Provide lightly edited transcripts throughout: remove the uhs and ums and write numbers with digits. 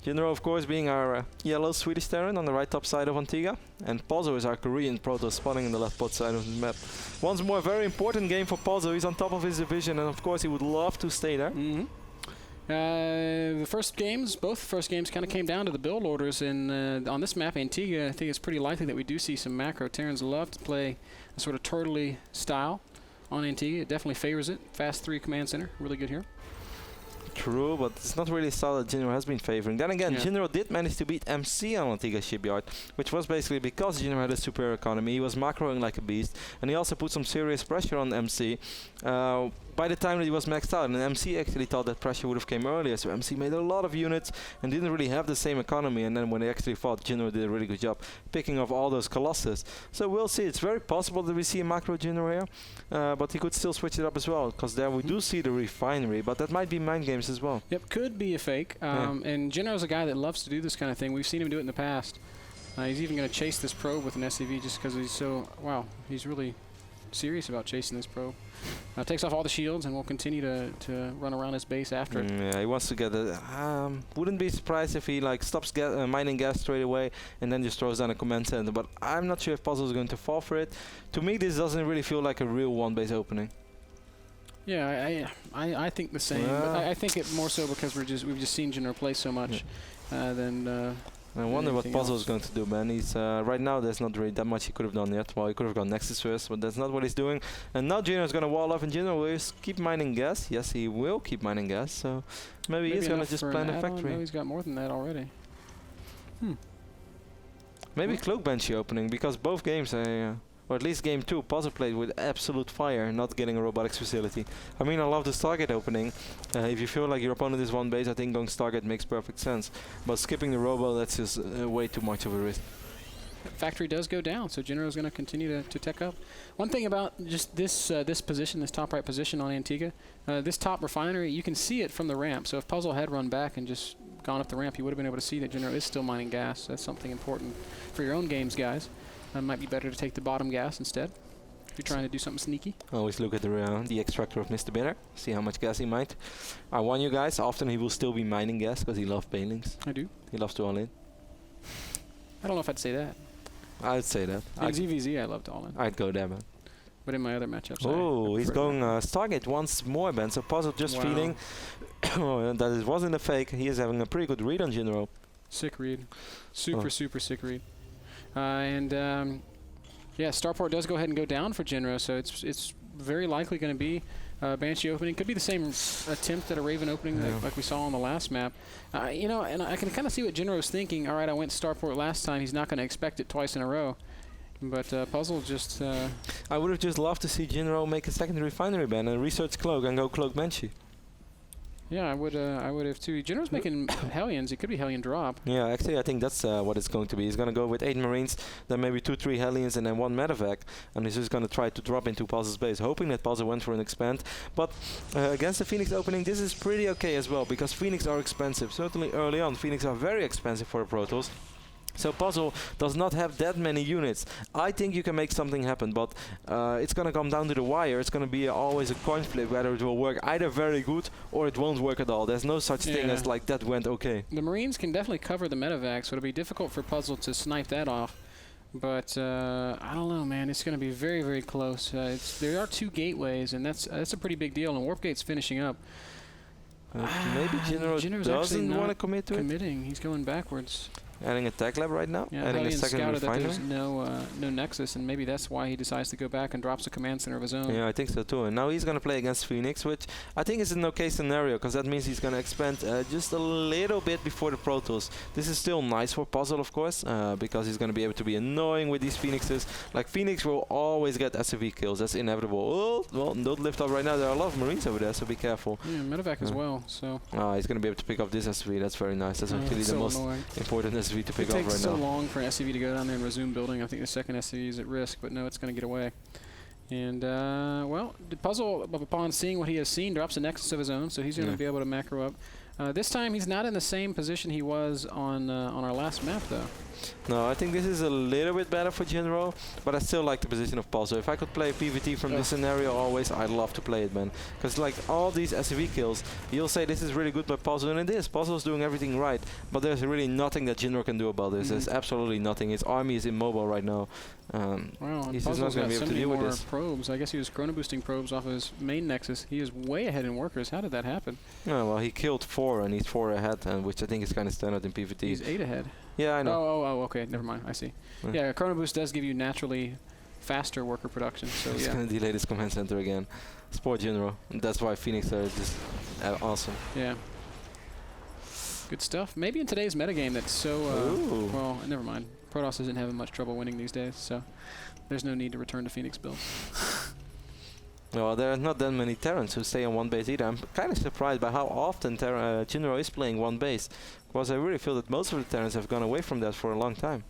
Jinro, of course, being our yellow Swedish Terran on the right top side of Antiga. And Pozzo is our Korean Proto spawning in the left bot side of the map. Once more, very important game for Pozzo. He's on top of his division, and of course he would love to stay there. The first games, both first games kind of came down to the build orders, and on this map, Antiga, I think it's pretty likely that we do see some macro. Terrans love to play a sort of turtley style on Antiga. It definitely favors it. Fast 3 command center, really good here. True, but it's not really style that Jinro has been favoring. Then again, Jinro did manage to beat MC on Antiga Shipyard, which was basically because Jinro had a superior economy. He was macroing like a beast, and he also put some serious pressure on MC. By the time that he was maxed out, and MC actually thought that pressure would have came earlier, so MC made a lot of units and didn't really have the same economy, and then when they actually fought, Jinro did a really good job picking off all those Colossus. So we'll see. It's very possible that we see a macro Jinro here, but he could still switch it up as well, because there we do see the refinery, but that might be mind games as well. Yep, could be a fake, and Jinro's a guy that loves to do this kind of thing. We've seen him do it in the past. He's even going to chase this probe with an SCV just because he's so, wow, he's really serious about chasing this probe. Takes off all the shields and will continue to run around his base after it. Yeah, he wants to get it. Wouldn't be surprised if he like stops mining gas straight away and then just throws down a command center, but I'm not sure if Puzzle is going to fall for it. To me, this doesn't really feel like a real one-base opening. Yeah, I think the same. But I think it more so because we've just seen Jinro play so much than. I wonder what Puzzle is going to do, man. He's right now. There's not really that much he could have done yet. Well, he could have gone Nexus first, but that's not what he's doing. And now Jinro is going to wall off, and Jinro will keep mining gas. Yes, he will keep mining gas. So maybe he's going to just plan a factory. No, he's got more than that already. Maybe Cloak Banshee opening, because both games, or at least game 2, Puzzle played with absolute fire, not getting a robotics facility. I mean, I love the Stargate opening. If you feel like your opponent is one base, I think going Stargate makes perfect sense. But skipping the robo, that's just way too much of a risk. Factory does go down, so Jinro is going to continue to tech up. One thing about just this position, this top right position on Antiga, this top refinery, you can see it from the ramp. So if Puzzle had run back and just gone up the ramp, you would have been able to see that Jinro is still mining gas. That's something important for your own games, guys. Might be better to take the bottom gas instead if you're trying to do something sneaky. Always look at the extractor of MrBitter, see how much gas he mined. I warn you guys, often he will still be mining gas because he loves Banelings. I do. He loves to all in. I don't know if I'd say that. I'd say that. In ZVZ, I love to all in. I'd go there, man. But in my other matchups, oh, he's going Stargate once more, Ben. So Puzzle just feeling that it wasn't a fake. He is having a pretty good read on Jinro. Sick read. Super sick read. Yeah, Starport does go ahead and go down for Jinro, so it's very likely going to be Banshee opening. Could be the same attempt at a Raven opening like we saw on the last map. You know, and I can kind of see what Jinro's thinking. All right, I went to Starport last time. He's not going to expect it twice in a row. But Puzzle just... I would have just loved to see Jinro make a second refinery ban and research Cloak and go Cloak Banshee. Yeah, I would have too. Jinro's making Hellions. It could be Hellion drop. Yeah, actually, I think that's what it's going to be. He's going to go with 8 Marines, then maybe 2-3 Hellions, and then 1 Medevac. And he's just going to try to drop into Puzzle's base, hoping that Puzzle went for an expand. But against the Phoenix opening, this is pretty okay as well, because Phoenix are expensive. Certainly early on, Phoenix are very expensive for the Protoss. So Puzzle does not have that many units. I think you can make something happen, but it's going to come down to the wire. It's going to be always a coin flip whether it will work either very good or it won't work at all. There's no such thing as like that went okay. The Marines can definitely cover the Medevac, so it'll be difficult for Puzzle to snipe that off. But I don't know, man. It's going to be very, very close. There are 2 gateways, and that's a pretty big deal. And Warp Gate's finishing up. Maybe Jinro doesn't want to commit to it. He's going backwards. Adding a tech lab right now, adding a second refiner. That there's no Nexus, and maybe that's why he decides to go back and drops a command center of his own. Yeah, I think so too. And now he's going to play against Phoenix, which I think is an okay scenario, because that means he's going to expand just a little bit before the Protoss. This is still nice for Puzzle, of course, because he's going to be able to be annoying with these Phoenixes. Like, Phoenix will always get SCV kills. That's inevitable. Oh, well, don't lift up right now. There are a lot of Marines over there, so be careful. Yeah, Medevac as well. So. He's going to be able to pick up this SCV. That's very nice. That's actually the most important SCV to pick up right now. So long for an SCV to go down there and resume building. I think the second SCV is at risk, but no, it's going to get away. And, well, the Puzzle, upon seeing what he has seen, drops a Nexus of his own, so he's going to be able to macro up. This time, he's not in the same position he was on our last map, though. No, I think this is a little bit better for Jinro, but I still like the position of Puzzle. If I could play PvT from this scenario always, I'd love to play it, man. Because like all these SCV kills, you'll say this is really good by Puzzle, and it is. Puzzle's doing everything right, but there's really nothing that Jinro can do about this. There's absolutely nothing. His army is immobile right now. Wow, he's just not going to be able to deal with this. Probes. I guess he was chrono boosting probes off of his main nexus. He is way ahead in workers. How did that happen? Yeah, well, he killed 4 and he's 4 ahead, and which I think is kind of standard in PvT. He's 8 ahead. Yeah, I know. Oh, okay. Never mind. I see. Yeah, chrono boost does give you naturally faster worker production. So he's going to delay this command center again. Sport Jinro. That's why Phoenix are just awesome. Yeah. Good stuff. Maybe in today's metagame that's so... well, never mind. Protoss isn't having much trouble winning these days, so there's no need to return to Phoenix build. Well, there are not that many Terrans who stay on one base either. I'm kind of surprised by how often Jinro is playing one base, because I really feel that most of the Terrans have gone away from that for a long time.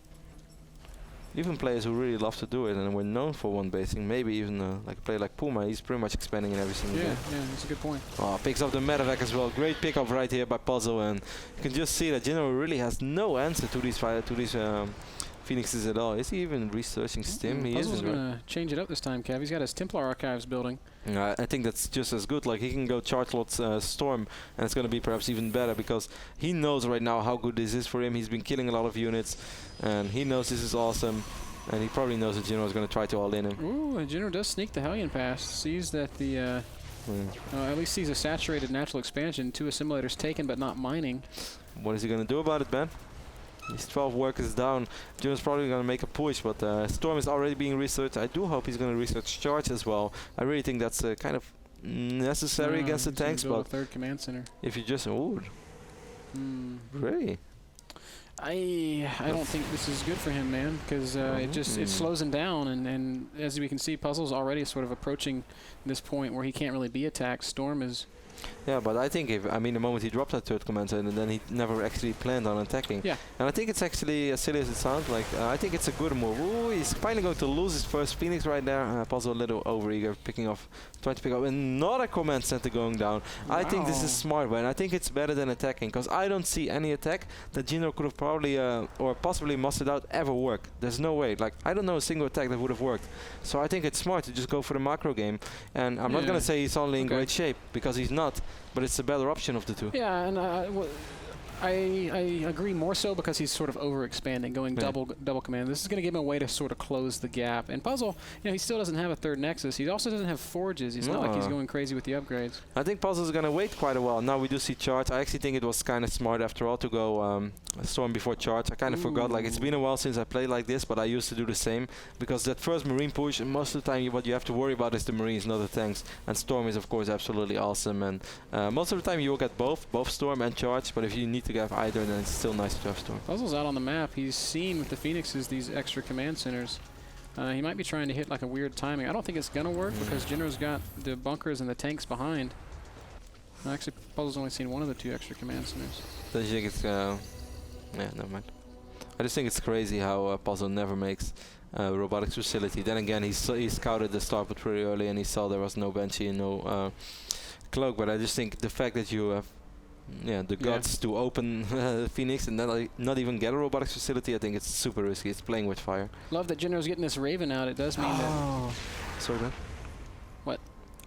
Even players who really love to do it and were known for one basing, maybe even like a player like Puma, he's pretty much expanding in every single game. Yeah, that's a good point. Oh, picks up the medevac as well. Great pickup right here by Puzzle, and you can just see that Jinro really has no answer to these Phoenixes at all. Is he even researching Stim? He Puzzle's isn't. going to change it up this time, Kev. He's got his Templar archives building. I think that's just as good. Like, he can go charge lots Storm, and it's going to be perhaps even better because he knows right now how good this is for him. He's been killing a lot of units, and he knows this is awesome. And he probably knows that Jinro is going to try to all-in him. Ooh, and Jinro does sneak the Hellion past. Sees that the... at least sees a saturated natural expansion. 2 assimilators taken, but not mining. What is he going to do about it, man? He's 12 workers down. Jinro's probably going to make a push, but Storm is already being researched. I do hope he's going to research Charge as well. I really think that's kind of necessary against the tanks, but... a third command center. If you just... Ooh. Really? I don't think this is good for him, man, because it slows him down, and as we can see, Puzzle's already sort of approaching this point where he can't really be attacked. Storm is... Yeah, but I think the moment he dropped that third command center, and then he never actually planned on attacking. Yeah. And I think it's actually, as silly as it sounds, like, I think it's a good move. Ooh, he's finally going to lose his first Phoenix right there. Puzzle a little overeager, trying to pick up another command center going down. Wow. I think this is smart, man. I think it's better than attacking, because I don't see any attack that Jinro could have probably, or possibly mustered out ever work. There's no way. Like, I don't know a single attack that would have worked. So I think it's smart to just go for the macro game. And I'm not going to say he's only in great shape, because he's not. But it's a better option of the two. Yeah, and I agree more so because he's sort of overexpanding, going double command. This is going to give him a way to sort of close the gap. And Puzzle, he still doesn't have a third nexus. He also doesn't have forges. It's not like he's going crazy with the upgrades. I think Puzzle's going to wait quite a while. Now we do see Charge. I actually think it was kind of smart after all to go Storm before Charge. I kind of forgot. Like, it's been a while since I played like this, but I used to do the same because that first Marine push, most of the time what you have to worry about is the Marines, not the tanks. And Storm is of course absolutely awesome. And most of the time you will get both Storm and Charge. But if you need to get either, then it's still nice to have Storm. Puzzle's out on the map. He's seen with the Phoenixes these extra command centers. He might be trying to hit like a weird timing. I don't think it's going to work because Jinro's got the bunkers and the tanks behind. Actually, Puzzle's only seen one of the 2 extra command centers. Don't you think it's... yeah, never mind. I just think it's crazy how Puzzle never makes robotics facility. Then again, he scouted the starport pretty early and he saw there was no Banshee and no cloak. But I just think the fact that you have the guts to open Phoenix and then not even get a robotics facility, I think it's super risky. It's playing with fire. Love that Jinro's getting this Raven out. It does mean that... Sorry, man. What?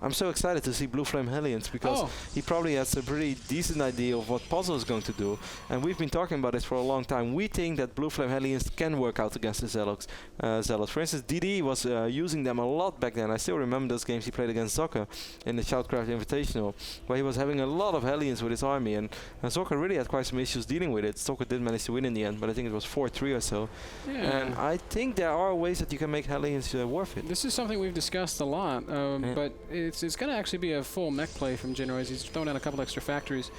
I'm so excited to see Blue Flame Hellions because he probably has a pretty decent idea of what Puzzle is going to do. And we've been talking about this for a long time. We think that Blue Flame Hellions can work out against the Zealots. For instance, DD was using them a lot back then. I still remember those games he played against Zoka in the Shoutcraft Invitational, where he was having a lot of Hellions with his army. And Zoka really had quite some issues dealing with it. Zoka did manage to win in the end, but I think it was 4-3 or so. Yeah. And I think there are ways that you can make Hellions worth it. This is something we've discussed a lot, but it's going to actually be a full mech play from Jinro as he's thrown down a couple extra factories.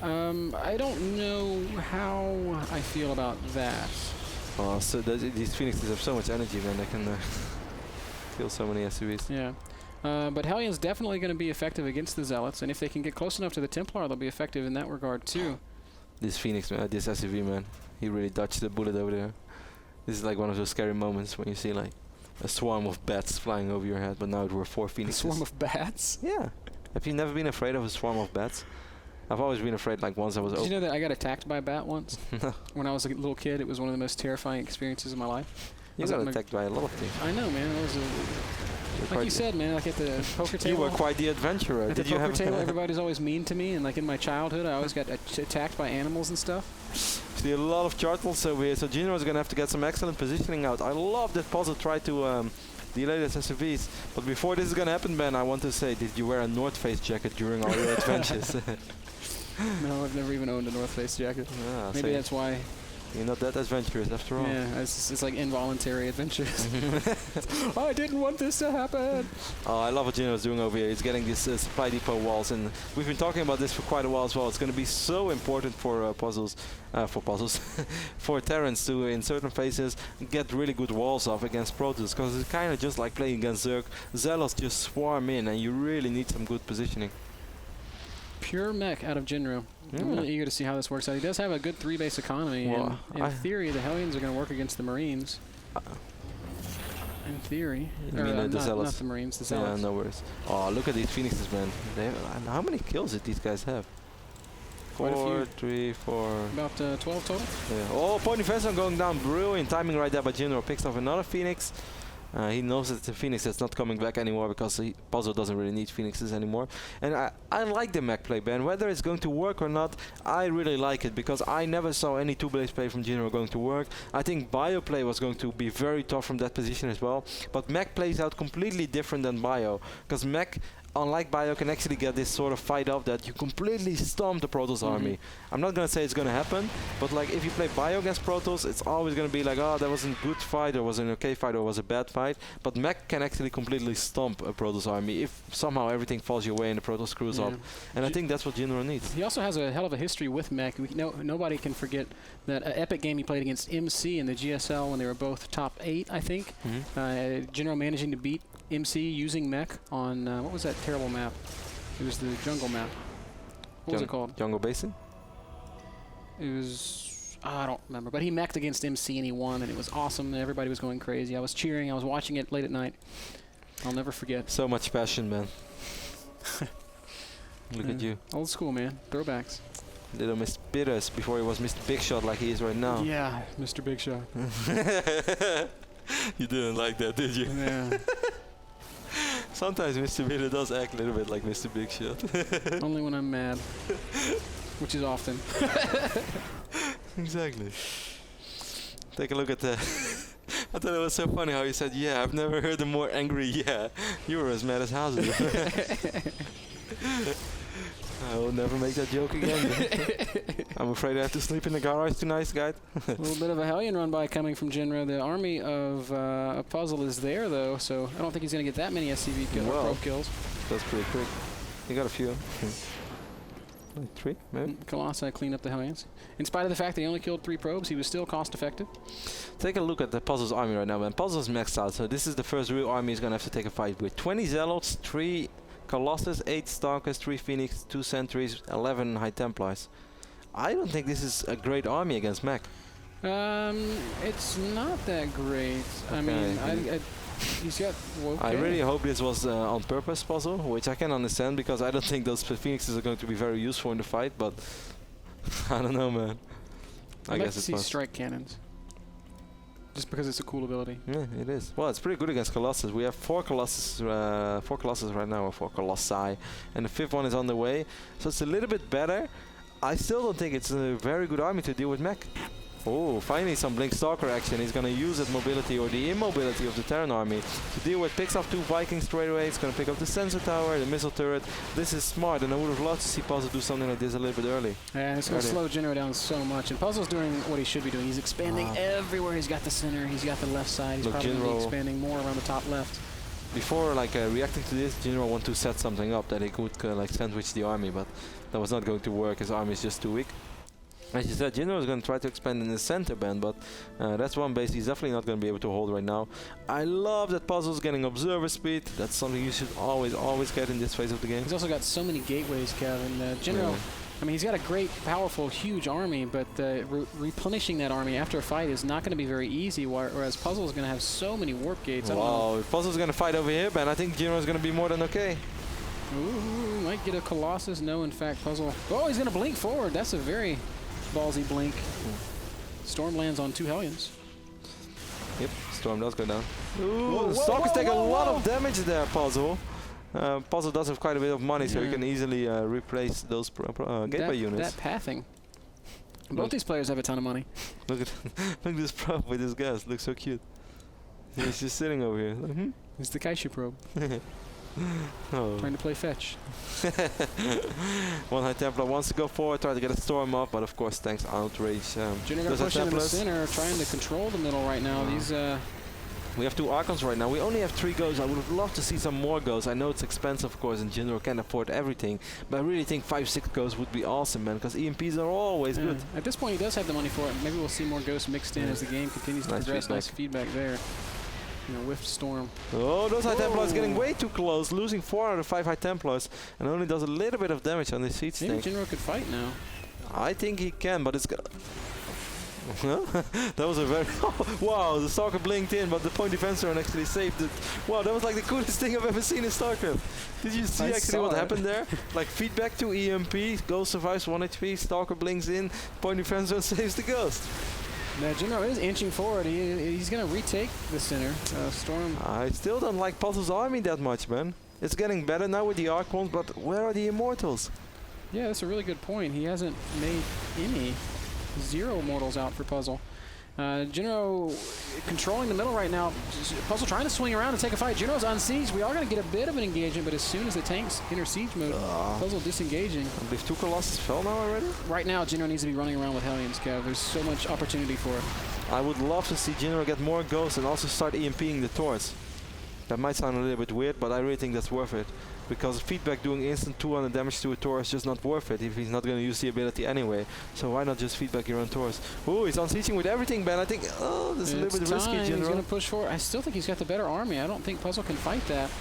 I don't know how I feel about that. Oh, so these Phoenixes have so much energy, man. They can kill so many SUVs. Yeah. But Hellion's definitely going to be effective against the Zealots, and if they can get close enough to the Templar, they'll be effective in that regard too. This Phoenix, this SUV, man, he really dodged the bullet over there. This is like one of those scary moments when you see like a swarm of bats flying over your head, but now it were 4 Phoenixes. A swarm of bats? Yeah. Have you never been afraid of a swarm of bats? I've always been afraid, like, once I was Did you know that I got attacked by a bat once? When I was a little kid, it was one of the most terrifying experiences of my life. You got attacked by a lot of things. I know, man. It was like you said, man, like at the poker table. You were quite the adventurer. At the poker table, everybody's always mean to me, and like in my childhood, I always got attacked by animals and stuff. See a lot of turtles over here, so Jinro is going to have to get some excellent positioning out. I love that Puzzle tried to delay the SSVs. But before this is going to happen, Ben, I want to say, did you wear a North Face jacket during all your adventures? No, I've never even owned a North Face jacket. Yeah, maybe that's why. You're not that adventurous after all. Yeah, it's like involuntary adventures. I didn't want this to happen. Oh, I love what Jinro's doing over here. He's getting these supply depot walls, and we've been talking about this for quite a while as well. It's going to be so important for for Terrans to, in certain phases, get really good walls off against Protoss, because it's kind of just like playing against Zerg. Zealots just swarm in, and you really need some good positioning. Pure mech out of Jinro. I'm really eager to see how this works out. He does have a good 3-base economy, and in theory, the Hellions are going to work against the Marines. In theory. You mean the Zealots? Not the Marines, the Zealots. Yeah, no worries. Oh, look at these Phoenixes, man. How many kills did these guys have? Quite a few. 3, 4. About 12 total? Yeah. Oh, point investment going down. Brilliant timing right there by Jinro. Picks off another Phoenix. He knows that the Phoenix is not coming back anymore because Puzzle doesn't really need Phoenixes anymore. And I like the mech play, Ben. Whether it's going to work or not, I really like it because I never saw any two-base play from Jinro going to work. I think bio play was going to be very tough from that position as well. But mech plays out completely different than bio, because mech, unlike bio, can actually get this sort of fight off that you completely stomp the Protoss army. I'm not going to say it's going to happen, but like if you play bio against Protoss, it's always going to be like, oh, that wasn't a good fight, or was an okay fight, or was a bad fight. But mech can actually completely stomp a Protoss army if somehow everything falls your way and the Protoss screws up. And I think that's what Jinro needs. He also has a hell of a history with mech. Nobody can forget that epic game he played against MC in the GSL when they were both top 8, I think. Jinro managing to beat MC using mech on, what was that terrible map? It was the jungle map. What was it called? Jungle Basin? It was, I don't remember. But he meched against MC and he won, and it was awesome, and everybody was going crazy. I was cheering. I was watching it late at night. I'll never forget. So much passion, man. Look at you. Old school, man. Throwbacks. Little Mr. Bitters before he was Mr. Big Shot like he is right now. Yeah, Mr. Big Shot. You didn't like that, did you? Yeah. Sometimes Mr. Bitter does act a little bit like Mr. Big Shot. Only when I'm mad. Which is often. Exactly. Take a look at the... I thought it was so funny how you said, yeah, I've never heard a more angry yeah. You were as mad as Hazel. I will never make that joke again. I'm afraid I have to sleep in the garage tonight, guys. A little bit of a Hellion run by coming from Jinro. The army of Puzzle is there, though, so I don't think he's going to get that many SCV probe kills. That's pretty quick. He got a few. Like 3, maybe? Colossi cleaned up the Hellions. In spite of the fact that he only killed 3 probes, he was still cost-effective. Take a look at the Puzzle's army right now, man. Puzzle's maxed out, so this is the first real army he's going to have to take a fight with. 20 Zealots, 3 Colossus, 8 Stalkers, 3 Phoenix, 2 Sentries, 11 High Templars. I don't think this is a great army against mech. It's not that great. Okay. I mean, he's got... Okay. I really hope this was on purpose, Puzzle, which I can understand, because I don't think those Phoenixes are going to be very useful in the fight, but I don't know, man. I guess it's strike cannons. Just because it's a cool ability. Yeah, it is. Well, it's pretty good against Colossus. We have 4 Colossus right now, or 4 Colossi, and the 5th one is on the way. So it's a little bit better. I still don't think it's a very good army to deal with mech. Oh, finally some Blink Stalker action. He's going to use that mobility or the immobility of the Terran army to deal with. Picks off 2 Vikings straight away. It's going to pick up the sensor tower, the missile turret. This is smart, and I would have loved to see Puzzle do something like this a little bit early. Yeah, it's going to slow Jinro down so much. And Puzzle's doing what he should be doing. He's expanding everywhere. He's got the center. He's got the left side. He's probably going to be expanding more around the top left. Before reacting to this, Jinro wanted to set something up that he could like sandwich the army, but that was not going to work. His army is just too weak. As you said, Jinro is going to try to expand in the center band, but that's one base he's definitely not going to be able to hold right now. I love that Puzzle's getting observer speed. That's something you should always get in this phase of the game. He's also got so many gateways, Kevin. Jinro, I mean, he's got a great, powerful, huge army, but replenishing that army after a fight is not going to be very easy, whereas Puzzle is going to have so many warp gates. Wow, if Puzzle's going to fight over here, man, I think Jinro is going to be more than okay. Ooh, might get a Colossus. No, in fact, Puzzle. Oh, he's going to blink forward. That's a very ballsy blink. Storm lands on 2 Hellions. Yep, Storm does go down. Ooh, Stalkers take a lot of damage there, Puzzle. Puzzle does have quite a bit of money, so he can easily replace those gateway units. That pathing. Both these players have a ton of money. Look at this prop with this gas. Looks so cute. He's just sitting over here. Like, It's the Kaishu probe. Oh. Trying to play fetch. One High Templar wants to go forward, try to get a storm up, but of course tanks outrage. Jinro gonna push in the center, trying to control the middle right now. These we have 2 Archons right now. We only have 3 goes. I would have loved to see some more goes. I know it's expensive, of course, and Jinro can't afford everything, but I really think 5-6 goes would be awesome, man, because EMPs are always good. At this point, he does have the money for it. Maybe we'll see more ghosts mixed in as the game continues to progress. Nice feedback there. You know, whiff storm. Oh, those High Templars getting way too close, losing 4 out of 5 High Templars, and only does a little bit of damage on the siege tank. I think Jinro could fight now. I think he can, but it's gonna... That was a very... wow, the Stalker blinked in, but the point defense turn actually saved it. Wow, that was like the coolest thing I've ever seen in StarCraft. Did you see actually what happened there? Like feedback to EMP, Ghost survives 1 HP, Stalker blinks in, point defense turn saves the Ghost. Now Jinro is inching forward. He's going to retake the center. Storm. I still don't like Puzzle's army that much, man. It's getting better now with the Archons, but where are the Immortals? Yeah, that's a really good point. He hasn't made any. 0 mortals out for Puzzle. Jinro controlling the middle right now. Puzzle trying to swing around and take a fight. Jinro's on siege. We are going to get a bit of an engagement, but as soon as the tanks enter siege mode, Puzzle disengaging. I believe 2 Colossus fell now already? Right now, Jinro needs to be running around with Hellions, Kev. There's so much opportunity for it. I would love to see Jinro get more ghosts and also start EMPing the Taurs. That might sound a little bit weird, but I really think that's worth it. Because feedback doing instant 200 damage to a Taur is just not worth it if he's not going to use the ability anyway. So why not just feedback your own Taurs? Ooh, he's unseating with everything, Ben. I think, oh, this is a little bit risky, Jinro. He's going to push forward. I still think he's got the better army. I don't think Puzzle can fight that.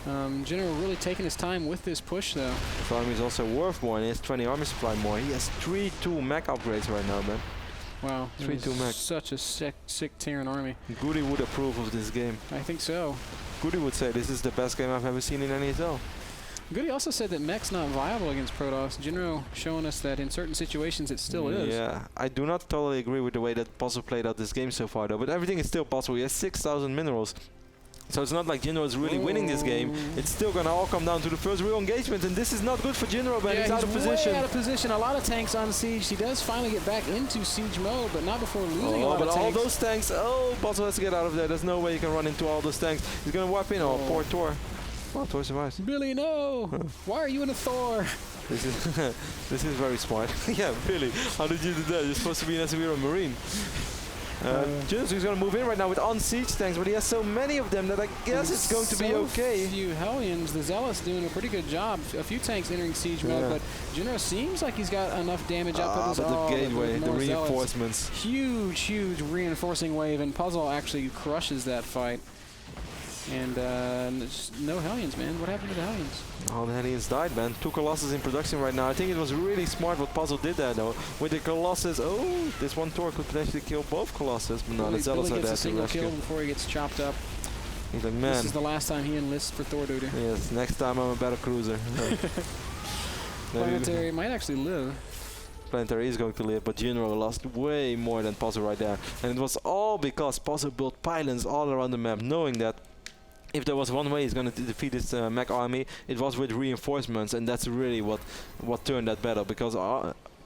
Jinro really taking his time with this push, though. His army is also worth more, and he has 20 army supply more. He has 3-2 mech upgrades right now, man. Wow, 3-2 mech. Such a sick Terran army. Goody would approve of this game. I think so. Goody would say this is the best game I've ever seen in NASL. Goody also said that mech's not viable against Protoss. Jinro showing us that in certain situations it still is. Yeah, I do not totally agree with the way that Puzzle played out this game so far, though. But everything is still possible. He has 6,000 minerals. So it's not like Jinro is really winning this game. It's still going to all come down to the first real engagement, and this is not good for Jinro, man. Yeah, he's out of position. Way out of position. A lot of tanks on siege. He does finally get back into siege mode, but not before losing a lot of tanks. But all those tanks, Puzzle has to get out of there. There's no way you can run into all those tanks. He's going to wipe in. Oh, poor Tor. Well, Tor survives. Billy, no! Why are you in a Thor? This is very smart. Yeah, Billy, how did you do that? You're supposed to be an SWR Marine. Jinro's going to move in right now with on-siege tanks, but he has so many of them that I guess it's going to be okay. A few Hellions. The Zealous doing a pretty good job. A few tanks entering siege mode, but Jinro seems like he's got enough damage output. But the gateway, the reinforcements. Huge reinforcing wave, and Puzzle actually crushes that fight. And no Hellions, man. What happened to the Hellions? Oh, the Hellions died, man. 2 Colossus in production right now. I think it was really smart what Puzzle did there, though. With the Colossus, this one Tor could potentially kill both Colossus, but no, the Zealots are there to rescue. Billy gets a single kill before he gets chopped up. He's like, man. This is the last time he enlists for Thor duty. Yes, next time I'm a better cruiser. Planetary might actually live. Planetary is going to live, but Jinro lost way more than Puzzle right there. And it was all because Puzzle built pylons all around the map, knowing that if there was one way he's going to defeat this mech army, it was with reinforcements, and that's really what turned that battle. Because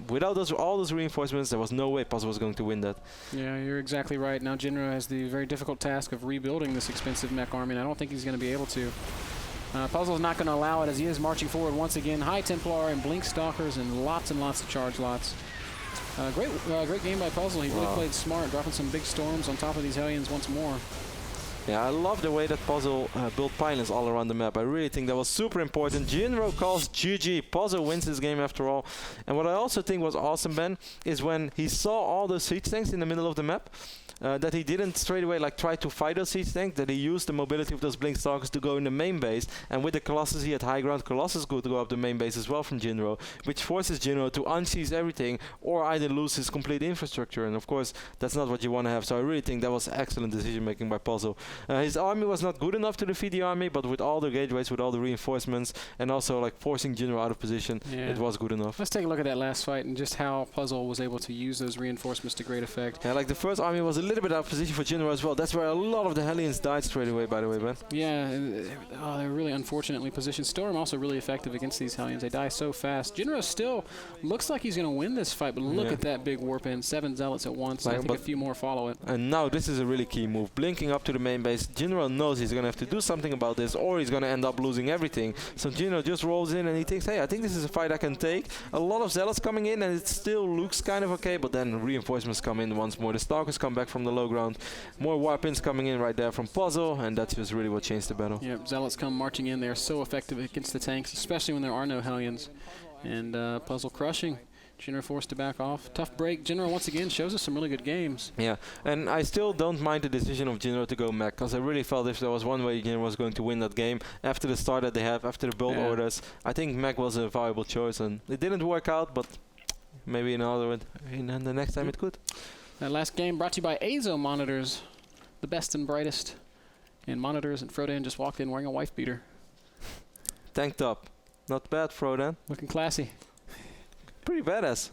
without all those reinforcements, there was no way Puzzle was going to win that. Yeah, you're exactly right. Now Jinro has the very difficult task of rebuilding this expensive mech army, and I don't think he's going to be able to. Puzzle's not going to allow it as he is marching forward once again. High Templar and Blink Stalkers and lots of charge lots. Great game by Puzzle. He really played smart, dropping some big storms on top of these Hellions once more. Yeah, I love the way that Puzzle built pylons all around the map. I really think that was super important. Jinro calls GG. Puzzle wins this game after all. And what I also think was awesome, Ben, is when he saw all those siege tanks in the middle of the map, that he didn't straight away try to fight those siege tanks, that he used the mobility of those Blink Stalkers to go in the main base. And with the Colossus, he had high ground. Colossus could go up the main base as well from Jinro, which forces Jinro to unsiege everything or either lose his complete infrastructure. And of course, that's not what you want to have. So I really think that was excellent decision making by Puzzle. His army was not good enough to defeat the army, but with all the gateways, with all the reinforcements, and also like forcing Jinro out of position, it was good enough. Let's take a look at that last fight and just how Puzzle was able to use those reinforcements to great effect. Yeah, like the first army was a little bit out of position for Jinro as well. That's where a lot of the Hellions died straight away, by the way, Ben. Yeah, they were really unfortunately positioned. Storm also really effective against these Hellions. They die so fast. Jinro still looks like he's going to win this fight, but look at that big warp in. 7 Zealots at once. I think a few more follow it. And now this is a really key move. Blinking up to the main base. Jinro knows he's going to have to do something about this, or he's going to end up losing everything. So Jinro just rolls in and he thinks, hey, I think this is a fight I can take. A lot of Zealots coming in, and it still looks kind of okay, but then reinforcements come in once more. The Stalkers come back from the low ground. More warp-ins coming in right there from Puzzle, and that's just really what changed the battle. Yep, Zealots come marching in. They're so effective against the tanks, especially when there are no Hellions. And Puzzle crushing. Jinro forced to back off. Tough break. Jinro once again shows us some really good games. Yeah, and I still don't mind the decision of Jinro to go mech, because I really felt if there was one way Jinro was going to win that game, after the start that they have, after the build orders, I think mech was a viable choice, and it didn't work out, but maybe in the next time it could. That last game brought to you by Azo Monitors, the best and brightest in monitors, and Frodan just walked in wearing a wife beater. Tank top. Not bad, Frodan. Looking classy. Pretty badass.